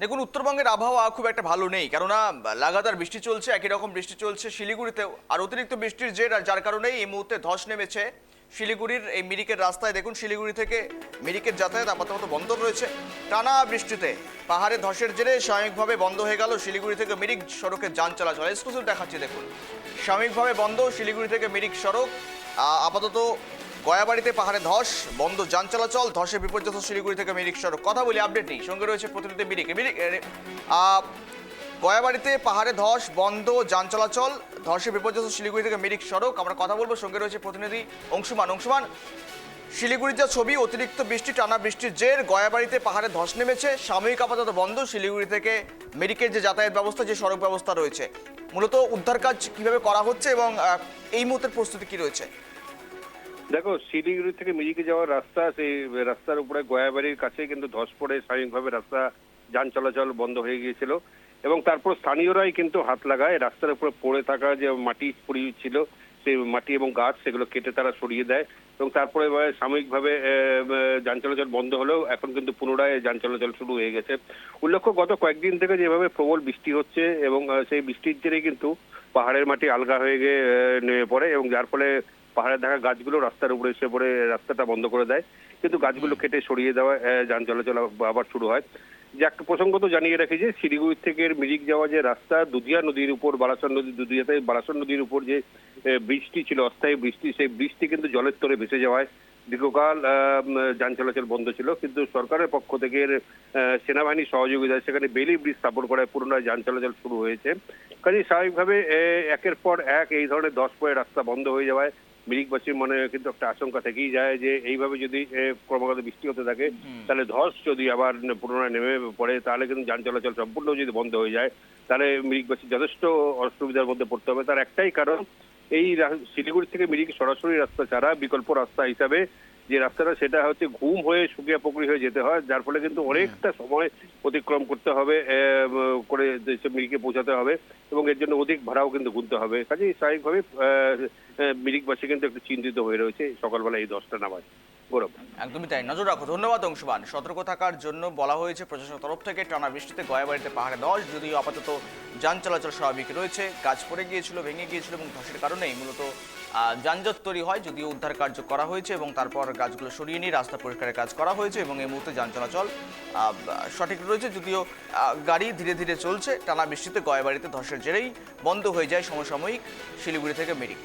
দেখুন, উত্তরবঙ্গের আবহাওয়া খুব একটা ভালো নেই, কেননা লাগাতার বৃষ্টি চলছে, একই রকম বৃষ্টি চলছে শিলিগুড়িতেও। আর অতিরিক্ত বৃষ্টির জের যার কারণেই এই মুহূর্তে ধস নেমেছে শিলিগুড়ির এই মিরিকের রাস্তায়। দেখুন, শিলিগুড়ি থেকে মিরিকের যাতায়াত আপাতত বন্ধ রয়েছে টানা বৃষ্টিতে। পাহাড়ে ধসের জেরে সাময়িকভাবে বন্ধ হয়ে গেল শিলিগুড়ি থেকে মিরিক সড়কের যান চলাচল। এক্সক্লুসিভ দেখাচ্ছি, দেখুন, সাময়িকভাবে বন্ধ শিলিগুড়ি থেকে মিরিক সড়ক। আপাতত গয়াবাড়িতে পাহাড়ে ধস, বন্ধ যান চলাচল, ধসে বিপর্যস্ত শিলিগুড়ি থেকে মিরিক সড়ক। কথা বলি, আপডেট নেই, সঙ্গে রয়েছে প্রতিনিধি মিরিক। গয়াবাড়িতে পাহাড়ে ধস, বন্ধ যান চলাচল, ধসে বিপর্যস্ত শিলিগুড়ি থেকে মিরিক সড়ক। আমরা কথা বলবো, সঙ্গে রয়েছে প্রতিনিধি অংশুমান। শিলিগুড়ির যা ছবি, অতিরিক্ত বৃষ্টি, টানা বৃষ্টির জের গয়াবাড়িতে পাহাড়ে ধস নেমেছে, সাময়িক আপাতত বন্ধ শিলিগুড়ি থেকে মিরিকের যে যাতায়াত ব্যবস্থা, যে সড়ক ব্যবস্থা রয়েছে। মূলত উদ্ধার কাজ কিভাবে করা হচ্ছে এবং এই মুহূর্তের প্রস্তুতি কি রয়েছে? দেখো, শিলিগুড়ি থেকে মিরিকে যাওয়ার রাস্তা, সেই রাস্তার উপরে গয়াবাড়ির কাছে কিন্তু ধস পড়ে স্বাভাবিকভাবে রাস্তা যান চলাচল বন্ধ হয়ে গিয়েছিল এবং তারপর স্থানীয়রাই কিন্তু হাত লাগায় রাস্তার উপরে পড়ে থাকা যে মাটি ছিল, সেই মাটি এবং গাছ সেগুলো কেটে তারা সরিয়ে দেয় এবং তারপরে সাময়িকভাবে যান চলাচল বন্ধ হলেও এখন কিন্তু পুনরায় যান চলাচল শুরু হয়ে গেছে। উল্লেখ্য, গত কয়েকদিন থেকে যেভাবে প্রবল বৃষ্টি হচ্ছে এবং সেই বৃষ্টির জেরে কিন্তু পাহাড়ের মাটি আলগা হয়ে গিয়ে নেমে পড়ে এবং যার ফলে পাহাড়ে থাকা গাছগুলো রাস্তার উপরে এসে পড়ে রাস্তাটা বন্ধ করে দেয়, কিন্তু গাছগুলো কেটে সরিয়ে দেওয়া যান চলাচল আবার শুরু হয়। যাক, প্রসঙ্গত জানিয়ে রাখি যে শিলিগুড়ি থেকে মিরিক যাওয়া যে রাস্তা, দুধিয়া নদীর উপর দুধিয়াতে বারাসন নদীর উপর যে বৃষ্টি ছিল, অস্থায়ী বৃষ্টি, সেই বৃষ্টি কিন্তু জলের স্তরে ভেসে যাওয়ায় দীর্ঘকাল যান চলাচল বন্ধ ছিল। কিন্তু সরকারের পক্ষ থেকে সেনাবাহিনীর সহযোগিতায় সেখানে বেইলি ব্রিজ স্থাপন করায় পুনরায় যান চলাচল শুরু হয়েছে। কাজে স্বাভাবিকভাবে একের পর এক এই ধরনের ধস পড়ে রাস্তা বন্ধ হয়ে যাওয়ায় মিরিকবাসীর মনে কিন্তু একটা আশঙ্কা থেকেই যায় যে এইভাবে যদি ক্রমাগত বৃষ্টি হতে থাকে, তাহলে ধস যদি আবার পুনরায় নেমে পড়ে, তাহলে কিন্তু যান চলাচল সম্পূর্ণ যদি বন্ধ হয়ে যায়, তাহলে মিরিকবাসী যথেষ্ট অসুবিধার মধ্যে পড়তে হবে। তার একটাই কারণ, এই শিলিগুড়ি থেকে মিরিক সরাসরি রাস্তা ছাড়া বিকল্প রাস্তা হিসাবে যে রাস্তাটা, সেটা হচ্ছে ঘুম হয়ে শুকিয়া পুকুরি হয়ে যেতে হয়, যার ফলে কিন্তু অনেকটা সময় অতিক্রম করতে হবে করে মিরিকে পৌঁছাতে হবে এবং এর জন্য অধিক ভাড়াও কিন্তু গুনতে হবে। কাজেই স্বাভাবিকভাবে মিরিকবাসী কিন্তু একটু চিন্তিত হয়ে রয়েছে সকালবেলা এই ধসটা নামায়। গৌরব, একদমই তাই, নজর রাখো। ধন্যবাদ অংশুমান। সতর্ক থাকার জন্য বলা হয়েছে প্রশাসনের তরফ থেকে। টানা বৃষ্টিতে গয়াবাড়িতে পাহাড়ে ধস, যদিও আপাতত যান চলাচল স্বাভাবিক রয়েছে। গাছ পড়ে গিয়েছিল, ভেঙে গিয়েছিল এবং ধসের কারণেই মূলত যানজট তৈরি হয়, যদিও উদ্ধার কার্য করা হয়েছে এবং তারপর গাছগুলো সরিয়ে নিয়ে রাস্তা পরিষ্কারের কাজ করা হয়েছে এবং এই মুহূর্তে যান চলাচল সঠিক রয়েছে, যদিও গাড়ি ধীরে ধীরে চলছে। টানা বৃষ্টিতে গয়াবাড়িতে ধসের জেরেই বন্ধ হয়ে যায় সমসাময়িক শিলিগুড়ি থেকে মিরিক।